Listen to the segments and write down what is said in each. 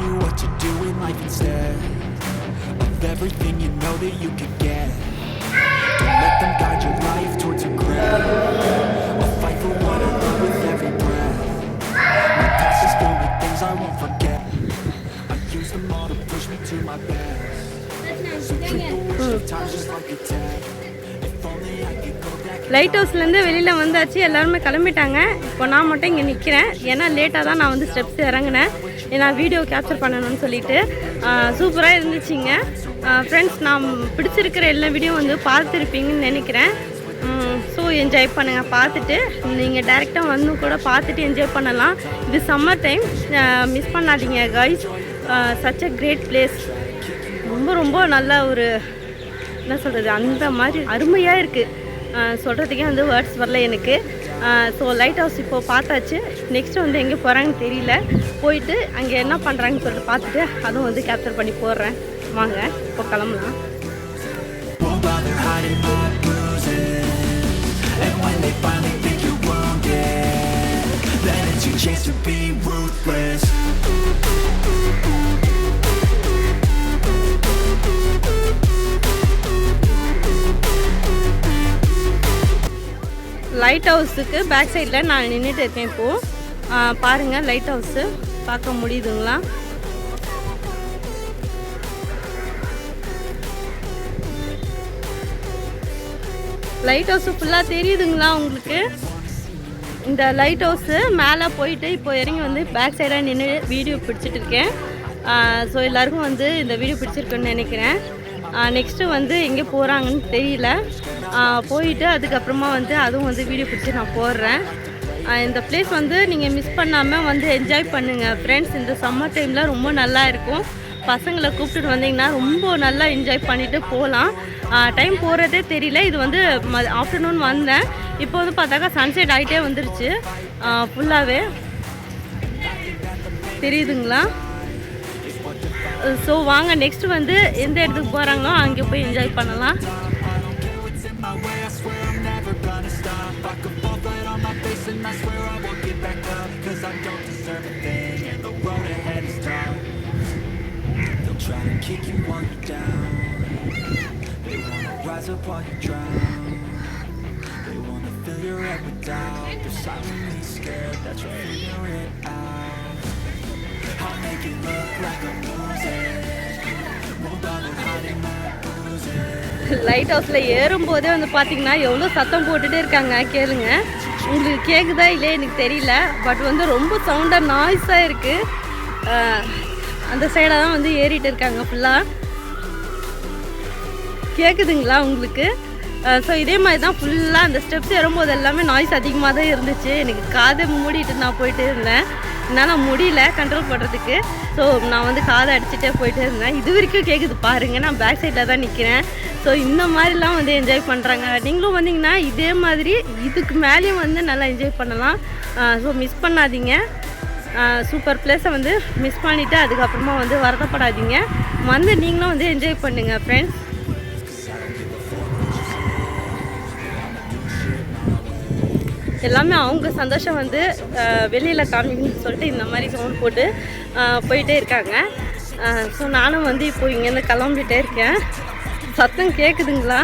you what to do in life instead of everything you know that you could get. Don't let them guide your life towards regret. I'll fight for what I love with every breath. My past is filled with things I won't forget. I use them all to push me to my best. So treat the worst of times just like a test. If only I could go back. Light ஹவுஸ்லேருந்து வெளியில் வந்தாச்சு, எல்லாருமே கிளம்பிட்டாங்க. இப்போ நான் மட்டும் இங்கே நிற்கிறேன். ஏன்னா லேட்டாக தான் நான் வந்து ஸ்டெப்ஸ் இறங்கினேன், ஏன்னா வீடியோ கேப்சர் பண்ணணும்னு சொல்லிட்டு. சூப்பராக இருந்துச்சுங்க ஃப்ரெண்ட்ஸ். நான் பிடிச்சிருக்கிற எல்லா வீடியோ வந்து பார்த்துருப்பீங்கன்னு நினைக்கிறேன். ஸோ என்ஜாய் பண்ணுங்கள். பார்த்துட்டு நீங்கள் டைரெக்டாக வந்து கூட பார்த்துட்டு என்ஜாய் பண்ணலாம். இது சம்மர் டைம், மிஸ் பண்ணாதீங்க guys. Such a great place. ரொம்ப ரொம்ப நல்ல ஒரு என்ன சொல்கிறது, அந்த மாதிரி அருமையாக இருக்குது. சொல்கிறதுக்கே வந்து வேர்ட்ஸ் வரல எனக்கு. ஸோ லைட் ஹவுஸ் இப்போது பார்த்தாச்சு. நெக்ஸ்ட்டு வந்து எங்கே போகிறாங்கன்னு தெரியல. போயிட்டு அங்கே என்ன பண்ணுறாங்கன்னு சொல்லிட்டு பார்த்துட்டு அதுவும் வந்து கேப்சர் பண்ணி போடுறேன். வாங்க இப்போ கிளம்பலாம். லைட் ஹவுஸுக்கு பேக் சைடில் நான் நின்றுட்டு இருக்கேன் இப்போது. பாருங்கள் லைட் ஹவுஸு பார்க்க முடியுதுங்களா? லைட் ஹவுஸு ஃபுல்லாக தெரியுதுங்களா உங்களுக்கு? இந்த லைட் ஹவுஸு மேலே போயிட்டு இப்போ இறங்கி வந்து பேக் சைடாக நின்று வீடியோ பிடிச்சிட்டு இருக்கேன். ஸோ எல்லாருக்கும் வந்து இந்த வீடியோ பிடிச்சிருக்குன்னு நினைக்கிறேன். நெக்ஸ்ட்டு வந்து எங்கே போகிறாங்கன்னு தெரியல. போயிட்டு அதுக்கப்புறமா வந்து அதுவும் வந்து வீடியோ பிடிச்சி நான் போடுறேன். இந்த பிளேஸ் வந்து நீங்கள் மிஸ் பண்ணாமல் வந்து என்ஜாய் பண்ணுங்கள் ஃப்ரெண்ட்ஸ். இந்த சம்மர் டைமில் ரொம்ப நல்லா இருக்கும். பசங்களை கூப்பிட்டுட்டு வந்தீங்கன்னா ரொம்ப நல்லா என்ஜாய் பண்ணிவிட்டு போகலாம். டைம் போகிறதே தெரியல. இது வந்து ஆஃப்டர்நூன் வந்தேன். இப்போ வந்து பார்த்தாக்கா சன்செட் ஆகிட்டே வந்துருச்சு ஃபுல்லாகவே. தெரியுதுங்களா? ஸோ வாங்க நெக்ஸ்ட்டு வந்து எந்த இடத்துக்கு போகிறாங்களோ அங்கே போய் என்ஜாய் பண்ணலாம். லைட் ஹவுஸில் ஏறும்போதே வந்து பார்த்திங்கன்னா எவ்வளோ சத்தம் போட்டுகிட்டே இருக்காங்க. கேளுங்க, உங்களுக்கு கேட்குதா இல்லையே எனக்கு தெரியல. பட் வந்து ரொம்ப சவுண்டாக நாய்ஸாக இருக்குது. அந்த சைடாக தான் வந்து ஏறிட்டு இருக்காங்க ஃபுல்லாக. கேட்குதுங்களா உங்களுக்கு? ஸோ இதே மாதிரி தான் ஃபுல்லாக அந்த ஸ்டெப்ஸ் ஏறும்போது எல்லாமே நாய்ஸ் அதிகமாக தான் இருந்துச்சு. எனக்கு காதை மூடிட்டு நான் போயிட்டு இருந்தேன். என்னால் முடியல கண்ட்ரோல் பண்ணுறதுக்கு. ஸோ நான் வந்து காதை அடிச்சுட்டே போயிட்டே இருந்தேன். இது வரைக்கும் கேட்குது பாருங்கள். நான் பேக் சைடில் தான் நிற்கிறேன். ஸோ இந்த மாதிரிலாம் வந்து என்ஜாய் பண்ணுறாங்க. நீங்களும் வந்தீங்கன்னா இதே மாதிரி இதுக்கு மேலேயும் வந்து நல்லா என்ஜாய் பண்ணலாம். ஸோ மிஸ் பண்ணாதீங்க. சூப்பர் பிளேஸை வந்து மிஸ் பண்ணிவிட்டு அதுக்கப்புறமா வந்து வருத்தப்படாதீங்க. வந்து நீங்களும் வந்து என்ஜாய் பண்ணுங்கள் ஃப்ரெண்ட்ஸ். எல்லாமே அவங்க சந்தோஷம் வந்து வெளியில் காமிக்கணும்னு சொல்லிட்டு இந்த மாதிரி சவுண்ட் போட்டு போயிட்டே இருக்காங்க. ஸோ நானும் வந்து இப்போ இங்கேருந்து கிளம்பிட்டே இருக்கேன். சத்தம் கேட்குதுங்களா?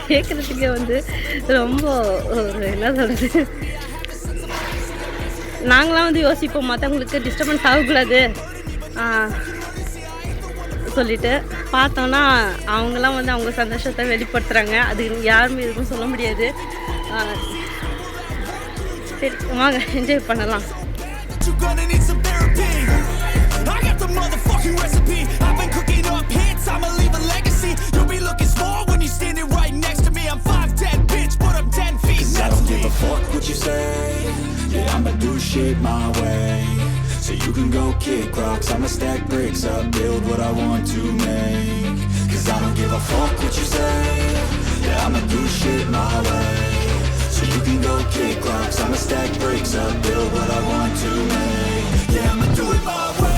கேட்குறதுக்கே வந்து ரொம்ப என்ன சொல்கிறது, நாங்களாம் வந்து யோசிப்போம் மற்றவங்களுக்கு டிஸ்டர்பன்ஸ் ஆகக்கூடாது சொல்லிட்டு. பார்த்தோன்னா அவங்களாம் வந்து அவங்க சந்தோஷத்தை வெளிப்படுத்துகிறாங்க. அது யாருமே எதுவும் சொல்ல முடியாது. சரி வாங்க என்ஜாய் பண்ணலாம். So you can go kick rocks, I'ma stack bricks up, build what I want to make. Cause I don't give a fuck what you say. Yeah, I'ma do shit my way. So you can go kick rocks, I'ma stack bricks up, build what I want to make. Yeah, I'ma do it my way.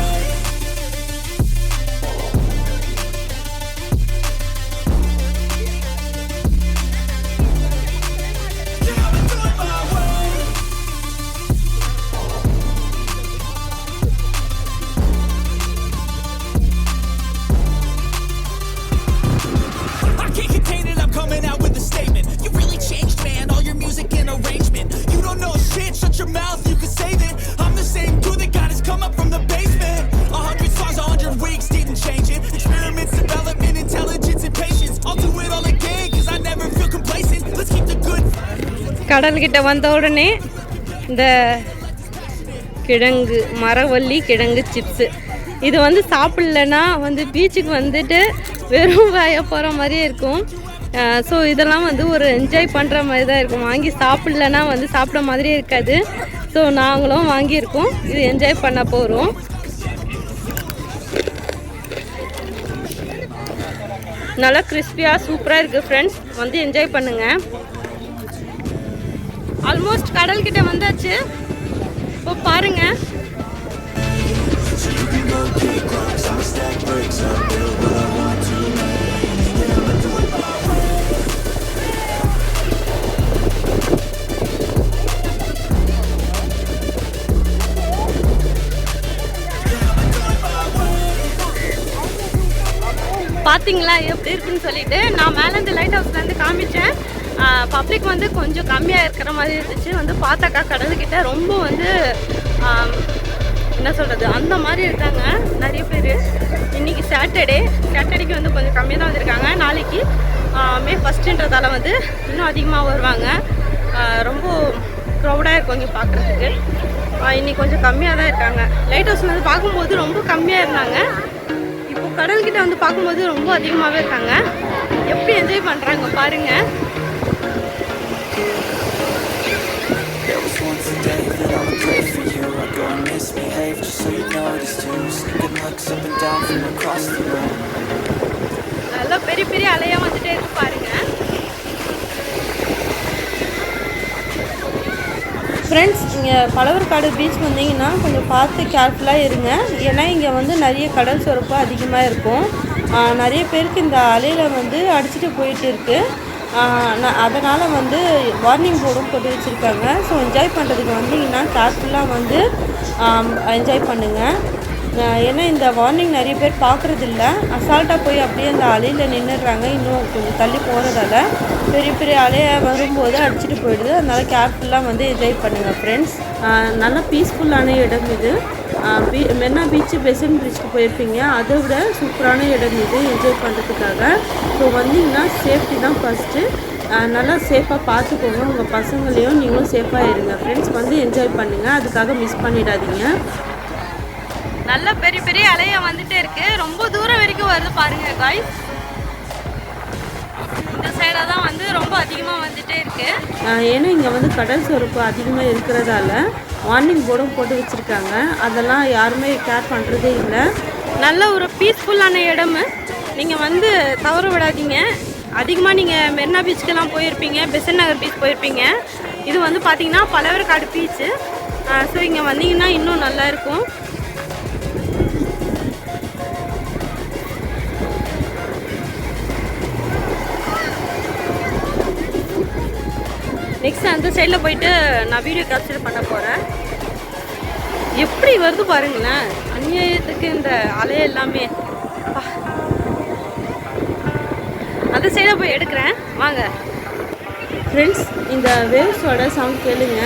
கடல்கிட்ட வந்த உடனே இந்த கிழங்கு மரவள்ளி கிழங்கு chips இது வந்து சாப்பிட்லன்னா வந்து பீச்சுக்கு வந்துட்டு வெறும் வாய போகிற மாதிரியே இருக்கும். ஸோ இதெல்லாம் வந்து ஒரு என்ஜாய் பண்ணுற மாதிரி தான் இருக்கும். வாங்கி சாப்பிட்லன்னா வந்து சாப்பிட்ற மாதிரியே இருக்காது. ஸோ நாங்களும் வாங்கியிருக்கோம். இது என்ஜாய் பண்ண போகிறோம். நல்லா கிறிஸ்பியாக சூப்பராக இருக்குது ஃப்ரெண்ட்ஸ். வந்து என்ஜாய் பண்ணுங்கள். ஆல்மோஸ்ட் கடல்கிட்ட வந்தாச்சு. இப்போ பாருங்கள், பார்த்தீங்களா எப்படி இருக்குன்னு சொல்லிட்டு நான் மேலேருந்து லைட் ஹவுஸ்லேருந்து காமிச்சேன். பப்ளிக் வந்து கொஞ்சம் கம்மியாக இருக்கிற மாதிரி இருந்துச்சு. வந்து பார்த்தாக்கா கடல்கிட்ட ரொம்ப வந்து என்ன சொல்கிறது அந்த மாதிரி இருக்காங்க நிறைய பேர். இன்றைக்கி சாட்டர்டேக்கு வந்து கொஞ்சம் கம்மியாக தான் வந்திருக்காங்க. நாளைக்கு மே 1ன்றதால வந்து இன்னும் அதிகமாக வருவாங்க. ரொம்ப க்ரௌடாக இருக்கும் இங்கே பார்க்குறதுக்கு. இன்றைக்கி கொஞ்சம் கம்மியாக தான் இருக்காங்க. லைட் ஹவுஸில் வந்து பார்க்கும்போது ரொம்ப கம்மியாக இருந்தாங்க. இப்போ கடல்கிட்ட வந்து பார்க்கும்போது ரொம்ப அதிகமாகவே இருக்காங்க. எப்படி என்ஜாய் பண்ணுறாங்க பாருங்கள். நல்லா பெரிய பெரிய அலையாக வந்துட்டே இருக்கு பாருங்க. ஃப்ரெண்ட்ஸ், இங்கே பழவர்காடு பீச் வந்தீங்கன்னா கொஞ்சம் பார்த்து கேர்ஃபுல்லாக இருங்க. ஏன்னா இங்கே வந்து நிறைய கடல் சொரப்பு அதிகமாக இருக்கும். நிறைய பேருக்கு இந்த அலையில் வந்து அடிச்சுட்டு போயிட்டு இருக்குது. அதனால் வந்து வார்னிங் போர்டும் போட்டு வச்சுருக்காங்க. ஸோ என்ஜாய் பண்ணுறதுக்கு வந்தீங்கன்னா கேர்ஃபுல்லாக வந்து என்ஜாய் பண்ணுங்கள். ஏன்னா இந்த வார்னிங் நிறைய பேர் பார்க்குறதில்ல. அசால்ட்டாக போய் அப்படியே அந்த அலையில் நின்றுடுறாங்க. இன்னும் கொஞ்சம் தள்ளி போகிறதால பெரிய பெரிய அலையாக வரும்போது அடிச்சுட்டு போயிடுது. அதனால் கேர்ஃபுல்லாக வந்து என்ஜாய் பண்ணுங்கள் ஃப்ரெண்ட்ஸ். நல்லா பீஸ்ஃபுல்லான இடம் இது. மெரினா பீச்சு பெசன்ட் பிரிட்ஜுக்கு போயிருப்பீங்க. அதை விட சூப்பரான இடம் இது என்ஜாய் பண்ணுறதுக்காக. ஸோ வந்தீங்கன்னா சேஃப்டி தான் ஃபஸ்ட்டு. நல்லா சேஃபாக பார்த்துக்கோங்க. உங்கள் பசங்களையும் நீங்களும் சேஃபாக இருங்க ஃப்ரெண்ட்ஸ். வந்து என்ஜாய் பண்ணுங்கள். அதுக்காக மிஸ் பண்ணிடாதீங்க. நல்ல பெரிய பெரிய அலையா வந்துட்டே இருக்கு. ரொம்ப தூரம் வரைக்கும் வருது பாருங்க காய்ஸ். இந்த சைடாக தான் வந்து ரொம்ப அதிகமாக வந்துட்டே இருக்கு. ஏன்னா இங்கே வந்து கடல் சொரப்பு அதிகமாக இருக்கிறதால வார்னிங் போர்டும் போட்டு வச்சுருக்காங்க. அதெல்லாம் யாருமே கேர் பண்ணுறதே இல்லை. நல்ல ஒரு பீஸ்ஃபுல்லான இடம். நீங்கள் வந்து தவற விடாதீங்க. அதிகமாக நீங்கள் மெரினா பீச்சுக்கெல்லாம் போயிருப்பீங்க, பெசன்ட் நகர் பீச் போயிருப்பீங்க. இது வந்து பார்த்தீங்கன்னா பழவர்காடு பீச்சு. ஸோ இங்கே வந்தீங்கன்னா இன்னும் நல்லா இருக்கும். நெக்ஸ்ட் அந்த சைடில் போயிட்டு நான் வீடியோ கேப்சர் பண்ண போகிறேன். எப்படி வருது பாருங்களேன். அநியாயத்துக்கு இந்த அலைய எல்லாமே. அந்த சைடில் போய் எடுக்கிறேன் வாங்க ஃப்ரெண்ட்ஸ். இந்த வேவ்ஸோட சவுண்ட் கேளுங்க,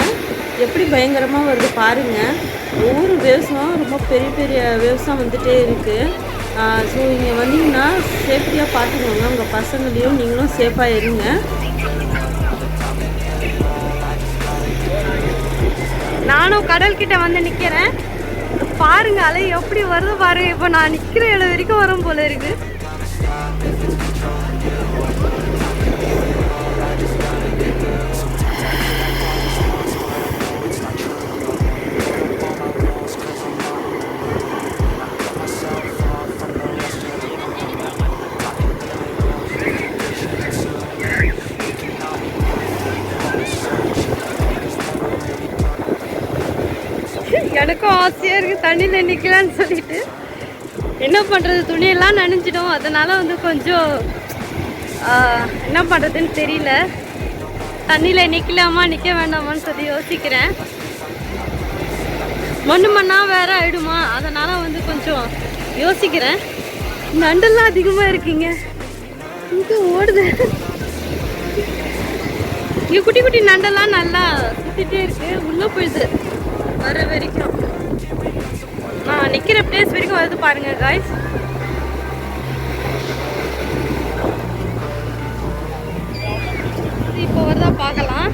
எப்படி பயங்கரமாக வருது பாருங்கள். ஒவ்வொரு வேவ்ஸும் ரொம்ப பெரிய பெரிய வேவ்ஸாக வந்துகிட்டே இருக்குது. ஸோ இங்கே வந்தீங்கன்னா சேஃப்டியாக பார்த்துக்கோங்க. உங்கள் பசங்களையும் நீங்களும் சேஃபாக இருங்க. நானும் கடல்கிட்ட வந்து நிற்கிறேன். பாருங்க அலை எப்படி வருது பாருங்க. இப்போ நான் நிற்கிற இடம் வரைக்கும் வரும் போல இருக்கு. எனக்கும் ஆசையாக இருக்குது தண்ணியில் நிற்கலான்னு சொல்லிட்டு. என்ன பண்ணுறது, துணியெல்லாம் நனைஞ்சிடும். அதனால் வந்து கொஞ்சம் என்ன பண்ணுறதுன்னு தெரியல. தண்ணியில் நிற்கலாமா நிற்க வேண்டாமான்னு சொல்லி யோசிக்கிறேன். மண்ணாக வேற ஆகிடுமா, அதனால் வந்து கொஞ்சம் யோசிக்கிறேன். நண்டெல்லாம் அதிகமாக இருக்குங்க. இங்கே ஓடுது. இங்கே குட்டி குட்டி நண்டெல்லாம் நல்லா சுற்றிட்டே இருக்குது. உள்ளே போயிடுது வர வரைக்கும். நான் நிற்கிற பிளேஸ் வரைக்கும் வருது பாருங்க காய்ஸ். இப்போ வருதா பார்க்கலாம்.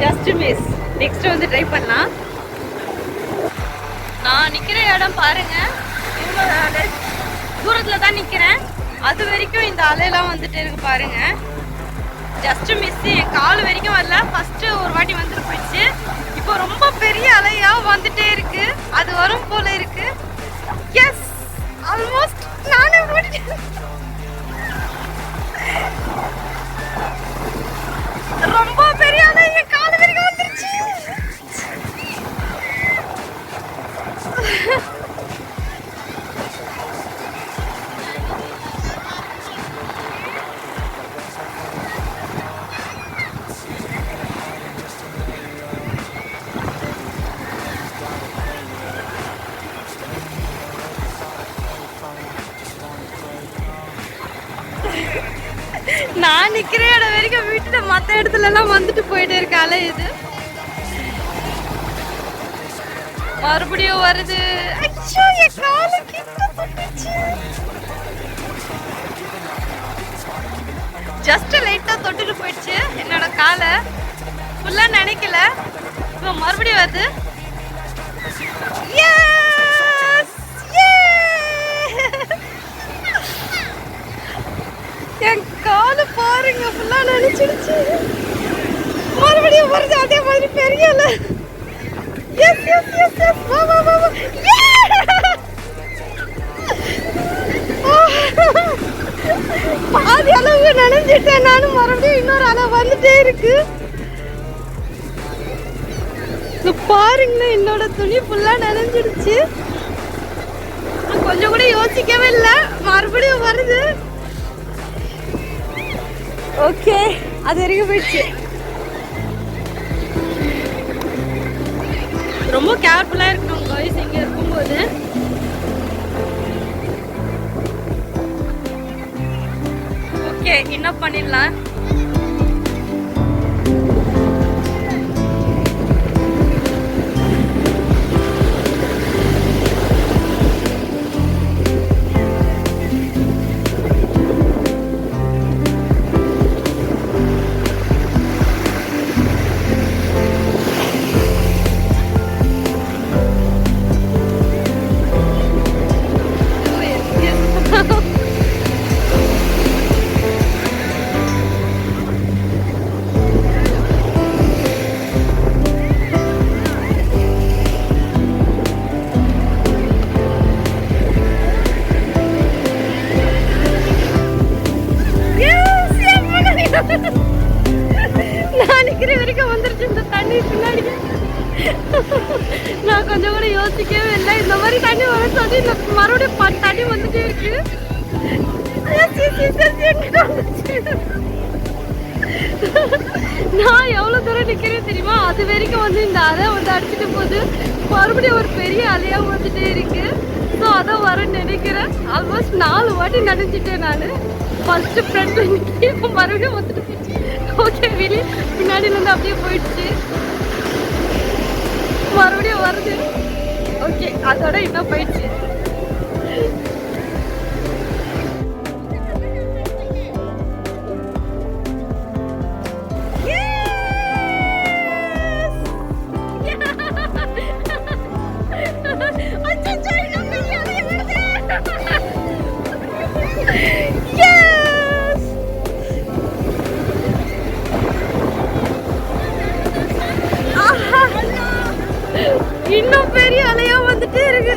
Just miss. நெக்ஸ்ட் வந்து ட்ரை பண்ணலாம். நான் நிற்கிற இடம் பாருங்க, இவ்வளோ தூரத்தில் தான் நிற்கிறேன். அது வரைக்கும் இந்த அலையெல்லாம் வந்துட்டு இருக்கு பாருங்க. Just miss. என் கால் வரைக்கும் வரல. ஃபர்ஸ்ட் ஒரு வாட்டி வந்துட்டு போயிடுச்சு. இப்போ ரொம்ப பெரிய அலையா வந்துட்டே இருக்கு. அது வரும் போல இருக்கு. எஸ், ஆல்மோஸ்ட் நானே ஓடிட்டேன். ரொம்ப பெரிய அலை என் கால் வரைக்கும் வந்துருச்சு. நான் நிக்கிற இடம் வரைக்கும் வீட்டுல மற்ற இடத்துல எல்லாம் வந்துட்டு போயிட்டே இருக்கால. இது மறுபடியும் வருது. ஜஸ்ட் லைட்டா தொட்டுட்டு போயிடுச்சு என்னோட காலை. ஃபுல்லா நினைக்கல. இப்போ மறுபடியும் வருது. என் காலு பாருங்க, ஃபுல்லா நினைச்சிடுச்சு. மறுபடியும் வருது அதே மாதிரி பெரிய அலை. எஸ் எஸ் எஸ் எஸ், வா வா வா வா. பாதி அளவு நினைஞ்சிட்டேன் நானும். மறுபடியும் இன்னொரு அலை வந்துட்டே இருக்கு. பாருங்க, என்னோட துணி ஃபுல்லா நினைஞ்சிடுச்சு. கொஞ்சம் கூட யோசிக்கவே இல்லை. மறுபடியும் வருது. ஓகே, அது வரைக்கும் போயிடுச்சு. ரொம்ப கேர்ஃபுல்லா இருக்கணும் காய்ஸ் இங்க இருக்கும்போது. ஓகே, என்ன பண்ணிடலாம். நான் நிக்கிற வரைக்கும் வந்துருச்சு இந்த தண்ணி பின்னாடி. நான் கொஞ்சம் கூட யோசிக்கவே இல்லை. இந்த மாதிரி தண்ணி வர சொல்லி மறுபடியும் தண்ணி வந்துட்டே இருக்கு. நான் எவ்வளவு தூரம் நிக்கிறேன் தெரியுமா? அது வரைக்கும் வந்து இந்த அலை வந்து அடிச்சுட்டு போகுது. மறுபடியும் ஒரு பெரிய அலையா வந்துட்டே இருக்கு. ஸோ அதான் வரேன்னு நினைக்கிறேன். ஆல்மோஸ்ட் 4 வாட்டி நினைச்சிட்டேன் நான். ஃபர்ஸ்ட் ஃப்ரெண்ட் இப்போ மறுபடியும் வந்துட்டு போயிடுச்சு. ஓகே, வெளியே பின்னாடியில இருந்து அப்படியே போயிடுச்சு. மறுபடியும் வருது. ஓகே, அதோட இன்னும் போயிடுச்சு. இன்னும் பெரிய அலையா வந்துட்டே இருக்கு.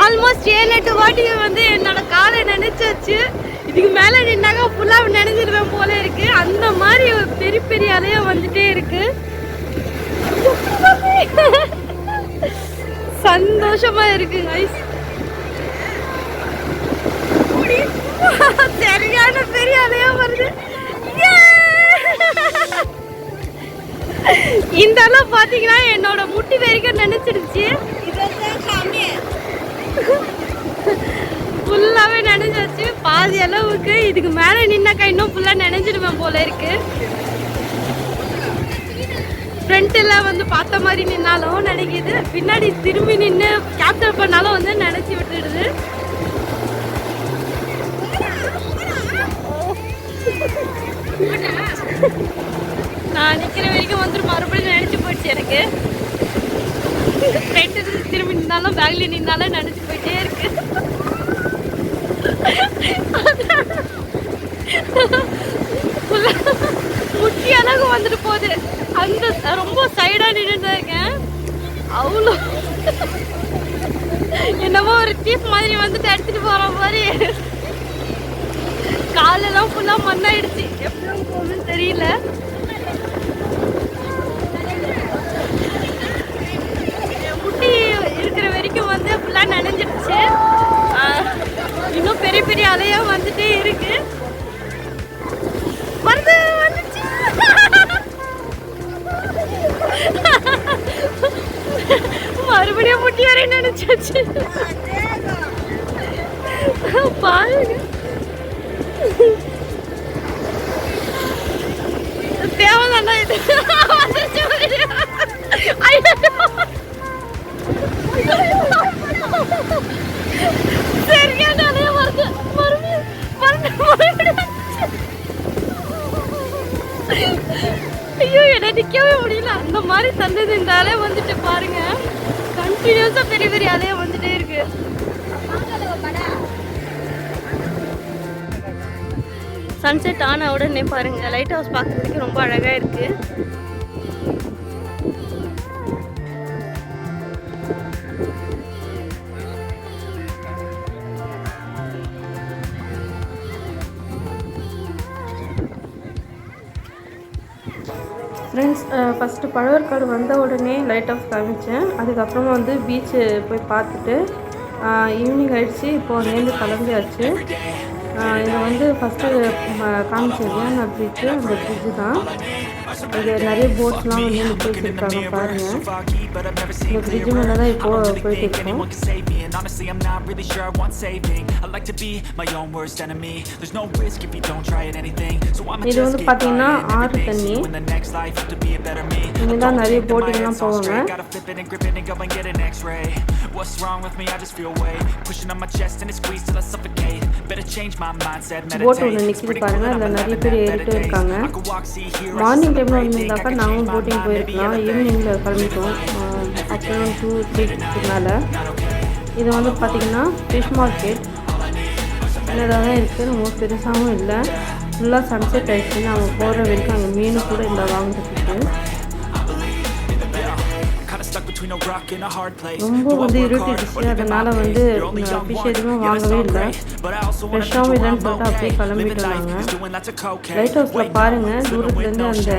ஆல்மோஸ்ட் 7-8 வாட்டி வந்து என்னோட காலை நினைச்சாச்சு. இதுக்கு மேல நின்னாக ஃபுல்லா நினைஞ்சிருவேன் போல இருக்கு. அந்த மாதிரி ஒரு பெரிய பெரிய அலையா வந்துட்டே இருக்கு. சந்தோஷமா இருக்கு guys. சரியான பெரிய அலையா வருது. இந்த அளவு பார்த்தீங்கன்னா என்னோட முட்டி வரைக்கும் நினைச்சிடுச்சு. ஃபுல்லாகவே நினைஞ்சாச்சு. பாதி அளவுக்கு இதுக்கு மேலே நின்னாக்கா இன்னும் ஃபுல்லாக நினைஞ்சிடுவேன் போல இருக்கு. ஃப்ரண்ட் எல்லாம் வந்து பார்த்த மாதிரி நின்னாலும் நினைக்குது, பின்னாடி திரும்பி நின்று கேப்சர் பண்ணாலும் வந்து நினைச்சி விட்டுடுது. நான் நிற்கிற வரைக்கும் வந்து மறுபடியும் நினைச்சு போயிடுச்சு எனக்கு. ஃப்ரெண்டு திரும்பி நின்னாலும் பேக்ல நின்னாலும் நினைச்சு போயிட்டே இருக்கு. முட்டி அளவு வந்துட்டு போகுது. அந்த ரொம்ப சைடா நின்றுட்டு இருக்கேன். அவ்வளோ என்னமோ ஒரு டீப் மாதிரி வந்துட்டு அடிச்சுட்டு போற மாதிரி. காலெல்லாம் ஃபுல்லா மண்ணாயிடுச்சு. எப்படி போகுதுன்னு தெரியல. முட்டி இருக்கிற வரைக்கும் வந்து ஃபுல்லா நனைஞ்சிடுச்சு. இன்னும் பெரிய பெரிய அலையா வந்துட்டே இருக்கு. வந்து வந்துச்சு. மறுபடியும் முட்டி வரை நினைச்சாச்சு. பாருங்க, தேவைதானா இது? சரியா நிறைய வருது. ஐயோ, என்ன நிக்கவே முடியல. அந்த மாதிரி தந்தது இந்த அலைய வந்துட்டு பாருங்க. கண்டினியூஸா பெரிய பெரிய அலைய வந்துட்டே இருக்கு. சன்செட் ஆன உடனே பாருங்க, லைட் ஹவுஸ் பார்க்கறதுக்கு ரொம்ப அழகா இருக்கு. ஃப்ரெண்ட்ஸ், ஃபஸ்ட்டு பழவேற்காடு வந்த உடனே லைட் ஹவுஸ் காமிச்சேன். அதுக்கப்புறமா வந்து பீச்சு போய் பார்த்துட்டு ஈவினிங் ஆகிடுச்சு. இப்போது அங்கேருந்து கிளம்பியாச்சு. இதை வந்து ஃபஸ்ட்டு காமிச்சது நான் பீச்சு, அந்த பிரிட்ஜு தான். இது நிறைய போட்ஸ்லாம் வந்து நிற்க வச்சுருக்காங்க பாருங்கள். இந்த பிரிட்ஜு மேலே தான் இப்போது போயிட்டு இருக்கோம். இது வந்து பார்த்தீங்கன்னா ஆறு தண்ணி. இங்கே தான் நிறைய போட்டிங்லாம் போவாங்க. போட் ஒன்று நிற்கிது பாருங்க, அதில் நிறைய பேர் ஏறிட்டு இருக்காங்க. மார்னிங் டைமில் வந்திருந்தாக்கா நாங்களும் போட்டிங் போயிருக்கலாம். ஈவினிங்கில் கிளம்பிட்டோம், ஆஃப்டர்நூன் 2-3 மேலே. இது வந்து பார்த்திங்கன்னா ஃபிஷ் மார்க்கெட் சின்னதாக தான் இருக்குது, ரொம்ப பெருசாகவும் இல்லை. ஃபுல்லாக சன்செட் ஆகிடுச்சு. அவங்க போகிற வரைக்கும் அங்கே மீன் கூட இல்லை வாங்குறதுக்கு. ரொம்ப வந்து இருட்டிடுச்சு. அதனால் வந்து ஃபிஷ் எதுவுமே வாங்கவே இல்லை, ஃப்ரெஷ்ஷாகவும் இல்லைன்னு சொல்லிட்டு அப்படியே கிளம்பிட்டு வந்தாங்க. லைட் ஹவுஸில் பாருங்கள், தூரத்துலேருந்து அந்த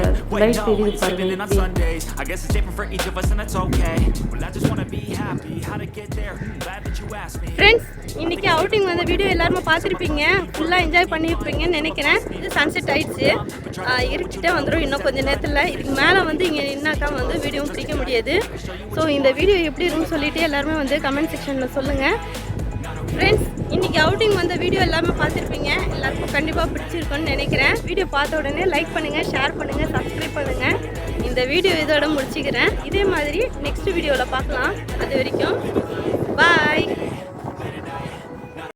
லைட் தெரியுது பாருங்கள். ஃப்ரெண்ட்ஸ், இன்னைக்கு அவுட்டிங் வந்த வீடியோ எல்லாருமே பார்த்துருப்பீங்க, ஃபுல்லாக என்ஜாய் பண்ணியிருப்பீங்கன்னு நினைக்கிறேன். இது சன்செட் ஆயிடுச்சு, இருக்கிட்டே வந்துடும் இன்னும் கொஞ்சம் நேரத்தில். இதுக்கு மேலே வந்து இங்கே நின்னாக்கா வந்து வீடியோவும் பிடிக்க முடியாது. ஸோ இந்த வீடியோ எப்படி இருக்குன்னு சொல்லிட்டு எல்லாருமே வந்து கமெண்ட் செக்ஷனில் சொல்லுங்கள். ஃப்ரெண்ட்ஸ், இன்றைக்கி அவுட்டிங் வந்த வீடியோ எல்லாமே பார்த்துருப்பீங்க, எல்லாருக்கும் கண்டிப்பாக பிடிச்சிருக்குன்னு நினைக்கிறேன். வீடியோ பார்த்த உடனே லைக் பண்ணுங்கள், ஷேர் பண்ணுங்கள், சப்ஸ்கிரைப் பண்ணுங்கள். இந்த வீடியோ இதோட முடிச்சுக்கிறேன். இதே மாதிரி நெக்ஸ்ட் வீடியோவில் பார்க்கலாம். அது வரைக்கும் பாய்.